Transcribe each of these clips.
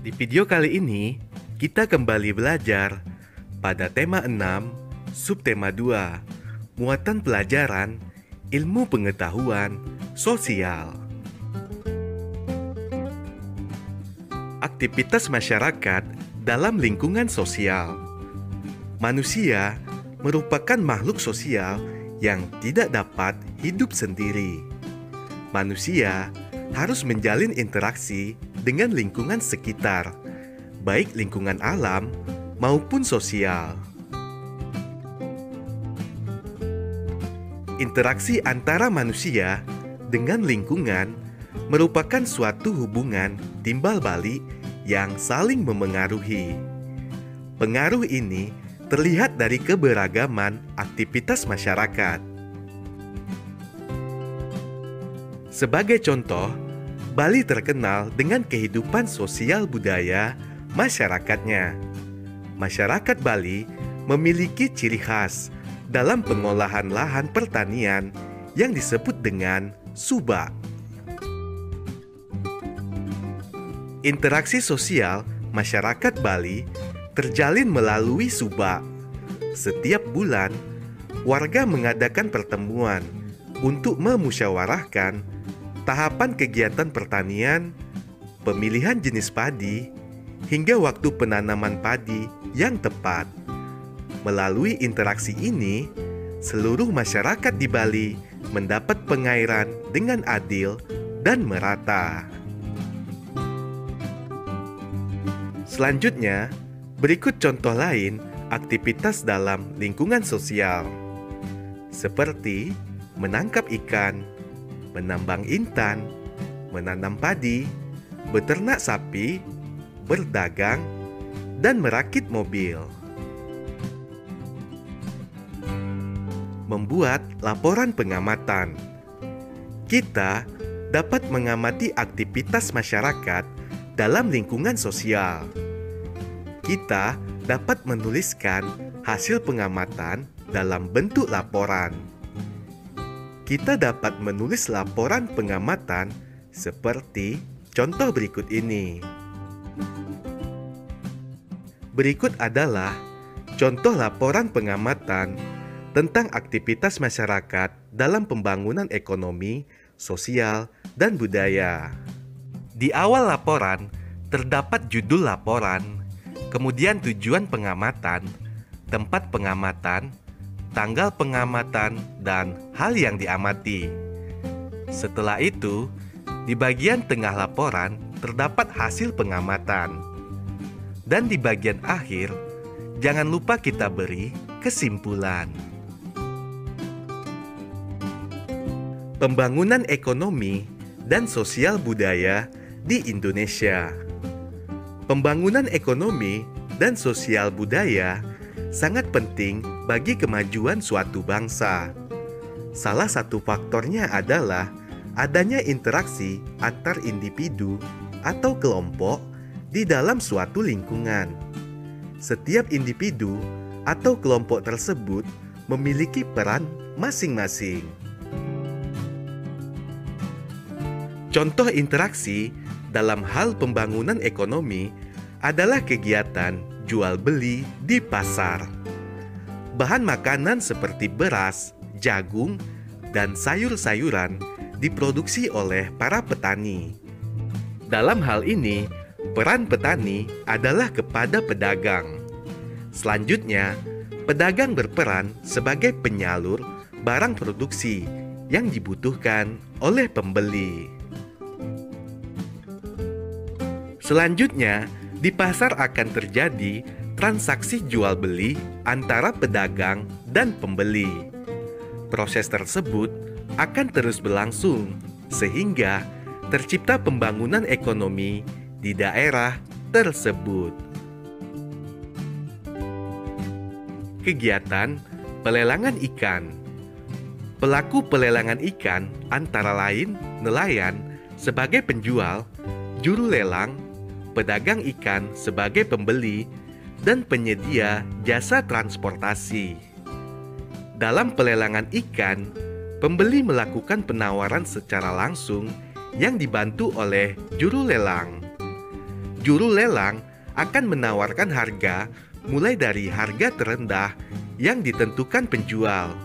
Di video kali ini, kita kembali belajar pada tema 6, subtema 2, muatan pelajaran, ilmu pengetahuan, sosial. Aktivitas masyarakat dalam lingkungan sosial. Manusia merupakan makhluk sosial yang tidak dapat hidup sendiri. Manusia harus menjalin interaksi dengan lingkungan sekitar, baik lingkungan alam maupun sosial. Interaksi antara manusia dengan lingkungan merupakan suatu hubungan timbal balik yang saling memengaruhi. Pengaruh ini terlihat dari keberagaman aktivitas masyarakat. Sebagai contoh, Bali terkenal dengan kehidupan sosial budaya masyarakatnya. Masyarakat Bali memiliki ciri khas dalam pengolahan lahan pertanian yang disebut dengan subak. Interaksi sosial masyarakat Bali terjalin melalui subak. Setiap bulan, warga mengadakan pertemuan untuk memusyawarahkan tahapan kegiatan pertanian, pemilihan jenis padi, hingga waktu penanaman padi yang tepat. Melalui interaksi ini, seluruh masyarakat di Bali mendapat pengairan dengan adil dan merata. Selanjutnya, berikut contoh lain aktivitas dalam lingkungan sosial, seperti menangkap ikan, menambang intan, menanam padi, beternak sapi, berdagang, dan merakit mobil. Membuat laporan pengamatan. Kita dapat mengamati aktivitas masyarakat dalam lingkungan sosial. Kita dapat menuliskan hasil pengamatan dalam bentuk laporan. Kita dapat menulis laporan pengamatan seperti contoh berikut ini. Berikut adalah contoh laporan pengamatan tentang aktivitas masyarakat dalam pembangunan ekonomi, sosial, dan budaya. Di awal laporan terdapat judul laporan, kemudian tujuan pengamatan, tempat pengamatan, tanggal pengamatan, dan hal yang diamati. Setelah itu, di bagian tengah laporan terdapat hasil pengamatan. Dan di bagian akhir, jangan lupa kita beri kesimpulan. Pembangunan ekonomi dan sosial budaya di Indonesia. Pembangunan ekonomi dan sosial budaya sangat penting bagi kemajuan suatu bangsa. Salah satu faktornya adalah adanya interaksi antar individu atau kelompok di dalam suatu lingkungan. Setiap individu atau kelompok tersebut memiliki peran masing-masing. Contoh interaksi dalam hal pembangunan ekonomi adalah kegiatan jual beli di pasar. Bahan makanan seperti beras, jagung, dan sayur-sayuran diproduksi oleh para petani. Dalam hal ini, peran petani adalah kepada pedagang. Selanjutnya, pedagang berperan sebagai penyalur barang produksi yang dibutuhkan oleh pembeli. Selanjutnya, di pasar akan terjadi transaksi jual beli antara pedagang dan pembeli. Proses tersebut akan terus berlangsung sehingga tercipta pembangunan ekonomi di daerah tersebut. Kegiatan pelelangan ikan. Pelaku pelelangan ikan antara lain nelayan sebagai penjual, juru lelang, pedagang ikan sebagai pembeli, dan penyedia jasa transportasi. Dalam pelelangan ikan, pembeli melakukan penawaran secara langsung yang dibantu oleh juru lelang. juru lelang akan menawarkan harga mulai dari harga terendah yang ditentukan penjual.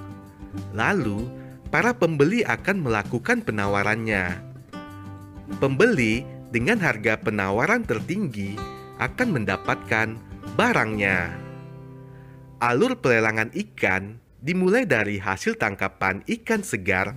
Lalu, para pembeli akan melakukan penawarannya. Pembeli dengan harga penawaran tertinggi akan mendapatkan barangnya. Alur pelelangan ikan dimulai dari hasil tangkapan ikan segar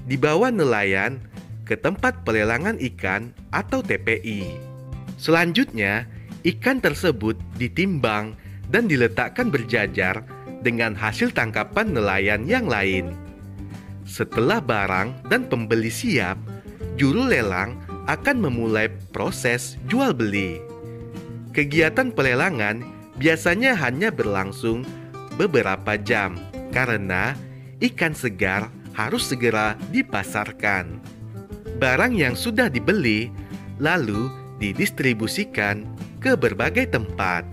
dibawa nelayan ke tempat pelelangan ikan atau TPI. Selanjutnya, ikan tersebut ditimbang dan diletakkan berjajar dengan hasil tangkapan nelayan yang lain. Setelah barang dan pembeli siap, juru lelang akan memulai proses jual beli. Kegiatan pelelangan biasanya hanya berlangsung beberapa jam karena ikan segar harus segera dipasarkan. Barang yang sudah dibeli lalu didistribusikan ke berbagai tempat.